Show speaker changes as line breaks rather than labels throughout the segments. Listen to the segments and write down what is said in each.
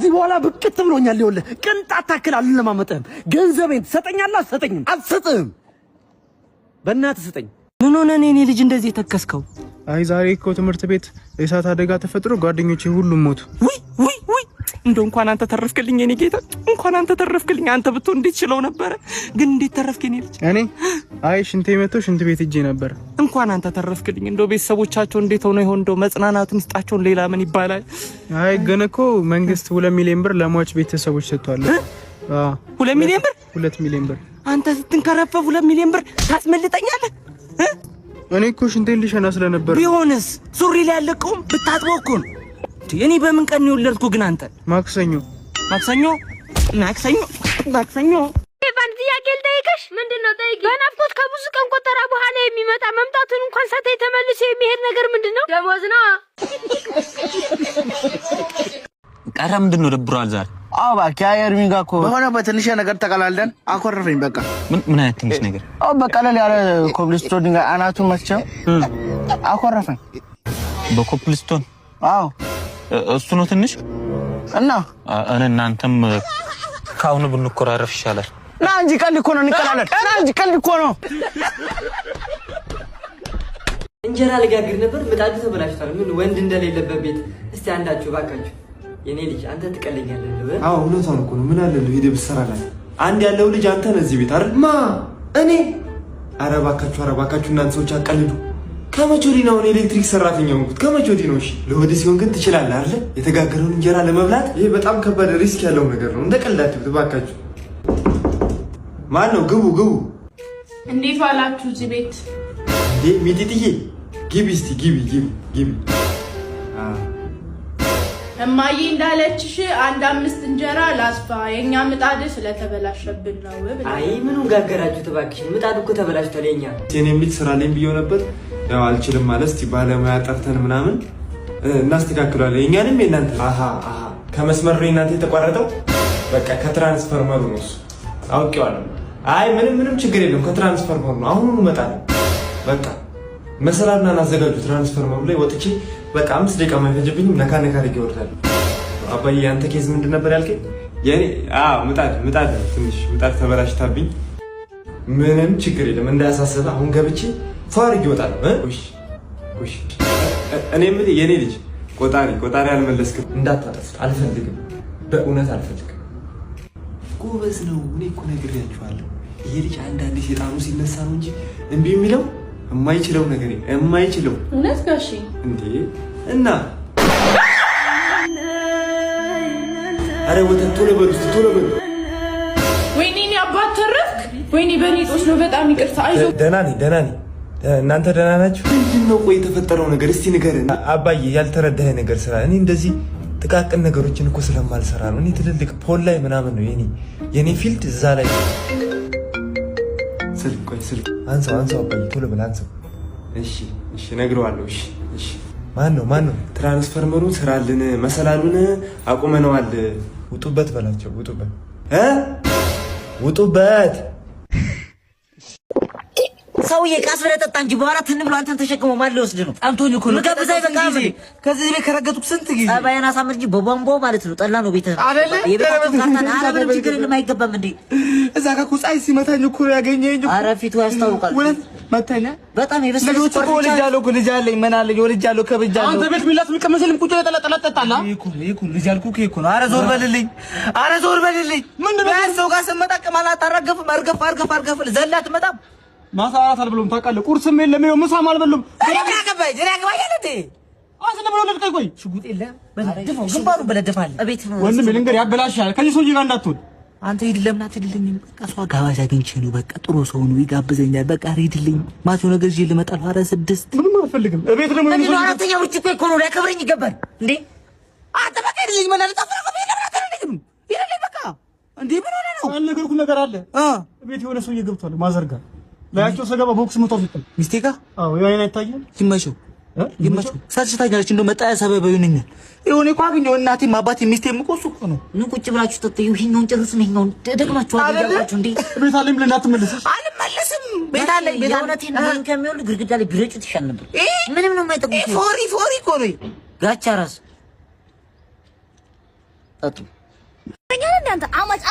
ከዚህ በኋላ ብቅት ብሎኛል። ይኸውልህ ቅንጣት ታክል አልለማመጥህም። ገንዘቤን ትሰጠኛለህ? አትሰጠኝም? አትሰጥህም። በእናትህ ስጠኝ።
ምን ሆነ ነው የኔ ልጅ እንደዚህ ተከስከው?
አይ ዛሬ እኮ ትምህርት ቤት የእሳት አደጋ ተፈጥሮ ጓደኞቼ ሁሉም ሞቱ።
ውይ እንደው እንኳን አንተ ተረፍክልኝ የኔ ጌታ፣ እንኳን አንተ ተረፍክልኝ። አንተ ብትሆን እንዴት ችለው ነበር? ግን እንዴት ተረፍክ የኔ ልጅ?
እኔ አይ ሽንቴ መቶ ሽንት ቤት ሄጄ ነበር።
እንኳን አንተ ተረፍክልኝ። እንደው ቤተሰቦቻቸው እንዴት ሆነ ይሆን? እንደው መጽናናቱን ይስጣቸው። ሌላ ምን ይባላል?
አይ ግን እኮ መንግስት 2 ሚሊዮን ብር ለሟች ቤተሰቦች ሰጥቷል።
2 ሚሊዮን ብር?
2 ሚሊዮን ብር።
አንተ ስትንከረፈፍ 2 ሚሊዮን ብር ታስመልጠኛለህ?
እኔ እኮ ሽንቴን ልሸና ስለነበር።
ቢሆንስ ሱሪ ላይ ያለቀውም ብታጥበው እኮ ነው። እኔ በምን ቀን ነው የወለድኩ? ግን አንተ
ማክሰኞ
ባንድ ጥያቄ ልጠይቅሽ። ምንድነው? ጠይቂ። በናፍቆት ከብዙ ቀን ቆጠራ በኋላ የሚመጣ መምጣቱን እንኳን ሳታይ ተመልሶ የሚሄድ ነገር ምንድነው? ደሞዝ ነው።
ቀረ ምንድነው? ደብሯል ዛሬ።
አዎ እባክህ የኤርሚን ጋር እኮ በሆነ በትንሽ ነገር ተቀላልደን አኮረፈኝ። በቃ
ምን አይነት ትንሽ ነገር?
አዎ በቀለል ያለ ኮብልስቶን ድንጋይ አናቱን መስቻው አኮረፈኝ።
በኮብልስቶን?
አዎ
እሱ ነው ትንሽ።
እና
እናንተም ካሁኑ ብንኮራረፍ ይሻላል።
ና እንጂ ቀልድ እኮ ነው። እንቀላለን። ና እንጂ ቀልድ እኮ ነው።
እንጀራ ልጋግር ነበር፣ ምጣዱ ተበላሽቷል። ምን ወንድ እንደሌለበት ቤት። እስቲ አንዳችሁ ባካችሁ የኔ ልጅ አንተ ትቀለኛለህ ልበል?
አዎ እውነቷን እኮ ነው። ምን አለ ሄደህ ብትሰራላት። አንድ ያለው ልጅ አንተ ነህ እዚህ ቤት አይደል? እኔ ኧረ እባካችሁ እናንተ ሰዎች አቀልዱ። ከመቼ ወዲህ ነው ኤሌክትሪክ ሰራተኛ ሆንኩት? ከመቼ ወዲህ ነው? እሺ ለወደ ሲሆን ግን ትችላለህ አይደል? የተጋገረውን እንጀራ ለመብላት ይሄ በጣም ከባድ ሪስክ ያለው ነገር ነው። እንደ ቀልድ አትብት እባካችሁ። ማን ነው? ግቡ።
እንዴት ዋላችሁ እዚህ ቤት?
ሚጢጥዬ ግቢ እስቲ ግቢ።
እማዬ እንዳለችሽ 1-5 እንጀራ ላስፋ፣ የኛ ምጣድ ስለተበላሸብን ነው ብለህ።
አይ ምኑን ጋገራችሁት እባክሽ? ምጣዱ እኮ ተበላሽቷል። የኛ
እኔ የሚል ስራ ላይ ብየው ነበር። ያው አልችልም ማለት እስቲ ባለሙያ ጠርተን ምናምን እናስተካክላለን። የኛንም የእናንተ ከመስመር ነው እናንተ የተቋረጠው። በቃ ከትራንስፈርመሩ ነው እሱ አውቄዋለሁ። አይ ምንም ችግር የለም። ከትራንስፈርመሩ ነው። አሁኑኑ እመጣለሁ። በቃ መሰላልና አዘጋጁ። ትራንስፈርመሩ ላይ ወጥቼ በቃ 5 ደቂቃ ማይፈጅብኝም። ነካ አድርጌ እወርዳለሁ። አባዬ አንተ ኬዝ ምንድን ነበር ያልከኝ? የኔ ምጣድ ትንሽ ምጣድ ተበላሽታብኝ። ምንም ችግር የለም እንዳያሳስብህ። አሁን ገብቼ ፋርግ ይወጣል። እሺ እኔ የምልህ የኔ ልጅ ቆጣሪ አልመለስክም። እንዳታጠፍ አልፈልግም። በእውነት አልፈልግም። ጎበዝ ነው። እኔ እኮ ነግሬያችኋለሁ። ይሄ ልጅ አንዳንዴ ሴጣኑ ሲነሳ ነው እንጂ እምቢ የሚለው የማይችለው ነገር የማይችለው።
እውነት ጋሺ
እንዴ? እና አረ ወተት ቶሎ በሉ።
ወይኔ አባት ተረፍክ። ወይኔ በኔ ጦስ ነው። በጣም ይቅርታ። አይዞህ።
ደህና ነኝ። እናንተ ደህና ናችሁ? ምንድነው ቆይ የተፈጠረው ነገር እስቲ ንገረን። አባዬ ያልተረዳኸኝ ነገር ስራ። እኔ እንደዚህ ጥቃቅን ነገሮችን እኮ ስለማልሰራ ነው። እኔ ትልልቅ ፖል ላይ ምናምን ነው የኔ ፊልድ እዛ ላይ። ስልክ አንሳው አባዬ ቶሎ ብለህ አንሳው። እሺ እነግረዋለሁ። እሺ ማን ነው? ትራንስፈርመሩን ስራልን፣ መሰላሉን አቁመነዋል። ውጡበት በላቸው። ውጡበት።
ሰውዬ ቃስ ብለህ ጠጣ እንጂ በኋላ ትን ብሎ አንተን ተሸክሞ ማን ሊወስድ ነው? አንቶኒ እኮ ነው። ከብዛይ በቃ
ከዚህ ቤት ከረገጥኩ ስንት ጊዜ
ጸባይን አሳምር እንጂ በቧንቧ ማለት ነው። ጠላ ነው ቤተ አይደለ? የቤታችን ካርታን ምንም ችግር የለም። አይገባም እንዴ?
እዛ ጋር እኮ ፀሐይ ሲመታኝ እኮ ያገኘኝ እኮ።
ኧረ ፊቱ ያስታውቃል።
ወለት መታኛ
በጣም የበሰለ
ልጅ እኮ ወልጃለሁ እኮ ልጅ አለኝ። ምን አለኝ? ወልጃለሁ ከብጃለሁ። አንተ ቤት ሚላት የሚቀመሰልም ቁጭ ለጠላጠጣላ ይኩን ልጅ አልኩህ እኮ ነው። ኧረ ዞር በልልኝ። ምንድነው ሰው ጋር ስመጣ ከማላት አረገፍም አርገፍ ዘላት መጣም
ማሳራት አልበሉም። ታውቃለህ ቁርስም የለም ይኸው ምሳም አልበሉም።
ያገባኝ ያለቴ
አስለምሮ ለጥቀኝ። ቆይ
ሽጉጥ የለም በለደፈው ግንባሩ በለደፋል። እቤት ነው
ወንድም ልንገር ያበላሻል። ከዚህ ሰውዬ ጋር እንዳትሆን
አንተ ሂድልኝ። በቃ እሷ ጋባዥ አግኝቼ ነው። በቃ ጥሩ ሰው ነው ይጋብዘኛል። በቃ ሂድልኝ። ማቴው ነገር ይዤ ልመጣል። ኧረ 6
ምንም አልፈልግም። እቤት ደግሞ
እንዴ ነው አራተኛ ብርጭቆ እኮ ነው ሊያከብረኝ ይገባል እንዴ። አንተ በቃ ሂድልኝ። ምን አልጣፈራ ይሄ በቃ እንዴ ምን ሆነ ነው?
አልነገርኩህ ነገር አለ። እቤት የሆነ ሰውዬ ገብቷል። ማዘርጋ ላያቸው ሰገባ ቦክስ መቷል።
ሚስቴ ጋር
ያይና ይታያል።
ይመቸው ሳትሽታኛለች። እንደው መጣያ ሰበብ ይሁንኛል። ይሁን እኮ አግኘው እናቴም አባቴም ሚስቴም እኮ እሱ እኮ ነው። ቁጭ ብላችሁ ተጠዩ። ይሄኛውን ጨርሱን። ይሄኛውን ደግማችሁ አድርጋችሁ እንዴ
ቤት አለኝ ብለህ እንዳትመለስሽ።
አልመለስም። ቤት አለኝ። ቤት እውነቴን ነው። ከሚወል ግድግዳ ላይ ቢረጩት ይሻል ነበር። ምንም ነው የማይጠቅም። ፎሪ እኮ ነው ጋቻ ራስ ጠጡ።
አንተ አማጭ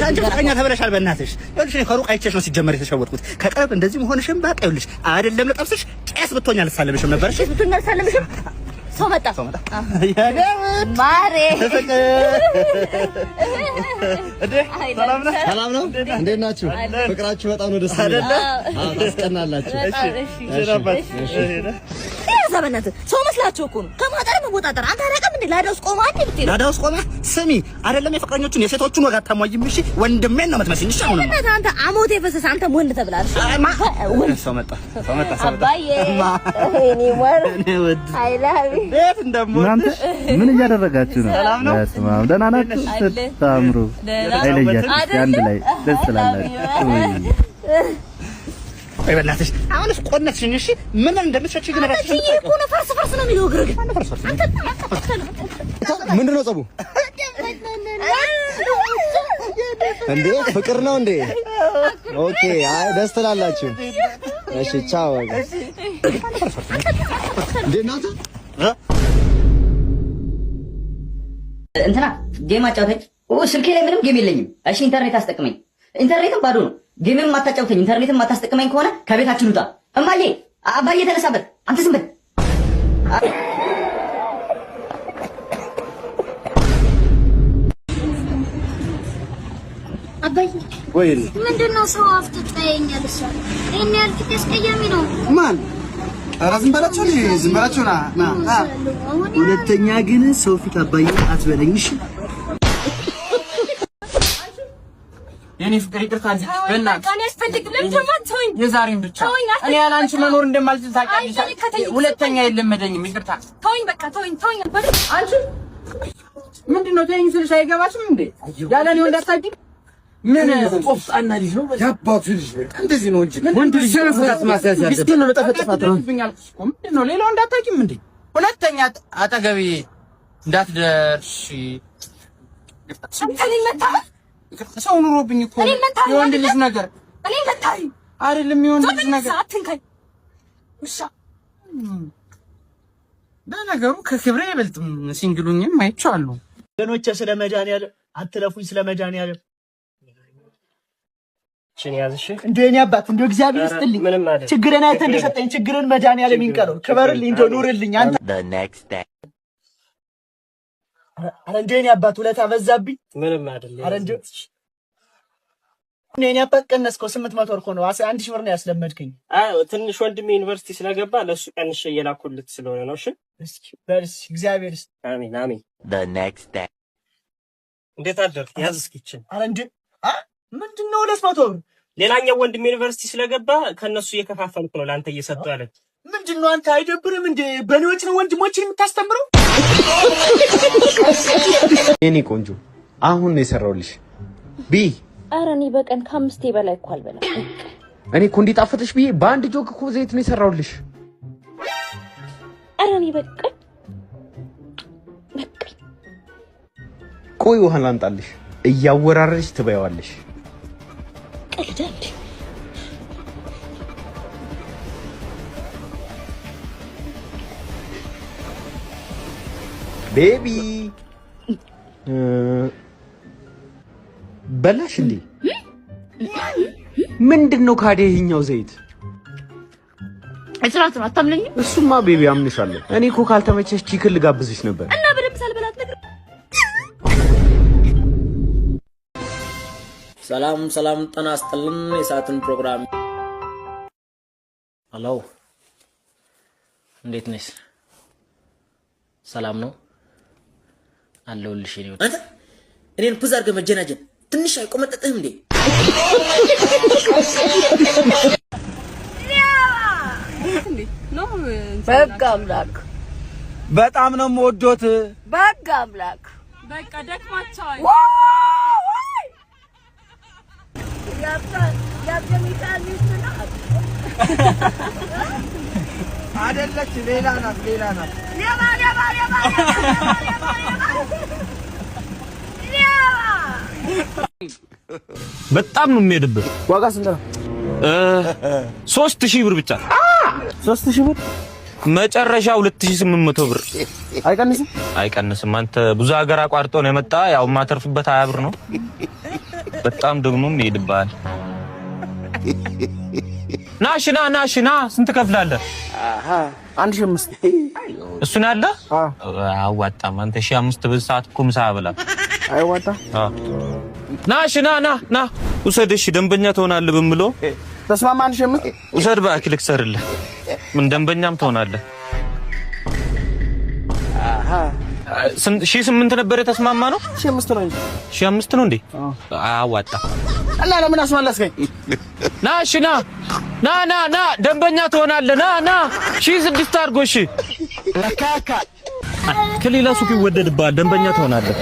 አንቺ ፍቅረኛ ተበለሻል። በእናትሽ ይኸውልሽ እኔ ከሩቅ አይቼሽ ነው ሲጀመር የተሸወድኩት። ከቅርብ እንደዚህ መሆንሽም በቃ ይኸውልሽ አይደለም ለጠብስሽ ቄስ ብትሆኛ ልሳለምሽም ነበር። እሺ
ብትሆኛ ልሳለምሽም። ሰው መጣ ማሬ
ሰላም ነው። እንዴት ናችሁ? ፍቅራችሁ በጣም ነው ደስ የሚለው። ታስቀናላችሁ።
ዘበናት ሰው መስላችሁ እኮ ነው። ከማጠር መወጣጠር አንተ አረቀም እንዴ? ላዳውስ ቆማ አንዴ ብትይ
ላዳውስ ቆማ ስሚ፣ አይደለም የፍቅረኞቹን የሴቶቹን ወጋ ታሟይም። እሺ ወንድሜን ነው የምትመስኝ። እሺ አሁን
አንተ አሞቴ ፈሰሰ አንተ ወንድ ተብላል።
ሰው መጣ
አባዬ እኔ ወር አይ ላቭ
ቤት እንደሞ
እናንተ ምን እያደረጋችሁ ነው? በስማም ደህና ናችሁ? ስታምሩ አይለያችሁ አንድ ላይ ደስ ትላላችሁ።
ወይ በእናትሽ አሁንስ ቆነትሽኝ። እሺ ምን እንደምትሸጪ ግን እራስሽ
እኮ ነው ፈርስ ነው የሚለው ግርግ
ምንድን ነው ጸቡ እንዴ? ፍቅር ነው እንዴ? ኦኬ አይ ደስ ትላላችሁ። እሺ ቻው። እንዴ ናታ
እንትና ጌም አጫውተኝ። ስልኬ ላይ ምንም ጌም የለኝም። እሺ ኢንተርኔት አስጠቅመኝ። ኢንተርኔትም ባዶ ነው። ጌምም ማታጫውተኝ ኢንተርኔትም ማታስጠቅመኝ ከሆነ ከቤታችን ውጣ። እማዬ አባዬ ተነሳበት። አንተ ዝም በል።
አባዬ
ወይ
ምንድነው ሰው አፍጥጣየኛል? እሷ እኔ ያልኩት ያስቀያሚ ነው።
ማን? ኧረ ዝም በላቸው ዝም በላቸው። ና ሁለተኛ ግን ሰው ፊት አባዬ አትበለኝ። እሺ
የኔ ፍቅር ይቅርታ እንጂ በእናትህ
እኔ አስፈልግም። ለምን ተማንተውኝ?
የዛሬን ብቻ እኔ ያለ አንቺ መኖር እንደማልችል ታውቂያለሽ። ሁለተኛ የለመደኝም። ይቅርታ
ተወኝ፣ በቃ ተወኝ።
አንቺ ምንድነው ተይኝ ስልሽ አይገባሽም እንዴ? ያለ እኔ ወንድ አታውቂም። ምን ቆፍጣና ልጅ ነው ያባቱ ልጅ እንደዚህ ነው እንጂ ወንድ ልጅ ሰፈታት ማስያዝ ያለበት እስኪ ነው ለጠፈጠፋት ነው ምንድነው? ሌላው እንዳታውቂም እንዴ? ሁለተኛ አጠገቤ እንዳትደርሺ። ሰው ኑሮብኝ እኮ የወንድ ልጅ ነገር
እኔ መታሪ
አይደለም። የወንድ ልጅ ነገር
አትንካኝ። ውሻ
በነገሩ ከክብሬ አይበልጥም። ሲንግሉኝም አይቻለሁ።
ገኖቼ ስለ መድኃኒዓለም አትለፉኝ። ስለ መድኃኒዓለም
እሺ ያዝሽ
እንዴ እኔ አባት እንደው እግዚአብሔር ይስጥልኝ። ችግርን አይተህ እንደሰጠኝ ችግርን መድኃኒዓለም ይንቀረው። ክበርልኝ፣ እንደው ኑርልኝ አንተ። አረ እንዴ እኔ አባት ውለታ በዛብኝ።
ምንም አይደለም።
አረ እንዴ እኔ አባት ቀነስከው 800 ወር ነው 1000 ብር ነው ያስለመድከኝ።
ትንሽ ወንድሜ ዩኒቨርሲቲ ስለገባ ለሱ ቀንሽ እየላኩልት ስለሆነ ነው። እሺ
እስኪ በርስ እግዚአብሔር ይስጥ።
አሜን አሜን። እንዴት አደርክ? ያዝ እስኪ እቺን።
አረ እንዴ ምንድነው 200 ብር?
ሌላኛው ወንድሜ ዩኒቨርሲቲ ስለገባ ከነሱ እየከፋፈልኩ ነው ለአንተ እየሰጠው ያለ።
ምንድነው አንተ አይደብርም እንዴ? በኔዎች ነው ወንድሞችን የምታስተምረው?
የኔ ቆንጆ አሁን ነው የሰራውልሽ ቢ።
ኧረ እኔ በቀን ከ5 በላይ እኮ አልበላም።
እኔ እኮ እንዲጣፍጥሽ ብዬ በአንድ ጆግ እኮ ዘይት ነው የሰራውልሽ።
ኧረ እኔ በቀን
ቆይ ውሃ ላምጣልሽ፣ እያወራረድሽ ትበያዋለሽ።
ቀልዳለሽ።
ቤቢ በላሽ እንዴ? ምንድነው ካዴ ይሄኛው ዘይት?
እጽናት ነው አታምነኝ?
እሱማ ቤቢ አምንሻለሁ። እኔ እኮ ካልተመቸሽ ቺክን ልጋብዝሽ ነበር።
እና በደምብ ሳልበላት ነገር።
ሰላም ጤና ይስጥልን። የሰዓቱን ፕሮግራም ሄሎ፣ እንዴት ነሽ? ሰላም ነው አለሁልሽ። እኔ አንተ እኔን ፑዝ አድርገህ መጀናጀን ትንሽ አይቆመጠጥህም እንዴ?
በቃ አምላክ
በጣም ነው የምወዶት።
በቃ አምላክ
በቃ ደክማቸዋል።
አይደለች ሌላ ናት።
በጣም ነው የሚሄድብህ።
ዋጋ ስንት ነው?
3000 ብር ብቻ።
3000 ብር
መጨረሻ 2800 ብር። አይቀንስም። አንተ ብዙ ሀገር አቋርጦ ነው የመጣ። ያው ማተርፍበት 20 ብር ነው። በጣም ደግሞም ይሄድብሃል። ናሽና ስንት ከፍላለህ?
1500
እሱን አለ አዋጣም። አንተ 1500 በሰዓት እኮ ምሳ በላ
አይዋጣ።
ና ውሰድሽ። ደንበኛ ትሆናለህ በምሎ
ተስማማ። 1500
ውሰድ እባክህ ልክሰርልህ። ምን ደንበኛም ትሆናለህ። 1800 ነበር የተስማማ ነው።
1500 ነው እንጂ
1500 ነው እንዴ? አዋጣ
እና ለምን አስመለስከኝ?
ና ደንበኛ ትሆናለህ። ና 1600 አድርጎ እሺ። ከሌላ ሱቅ ይወደድብሃል። ደንበኛ ትሆናለህ።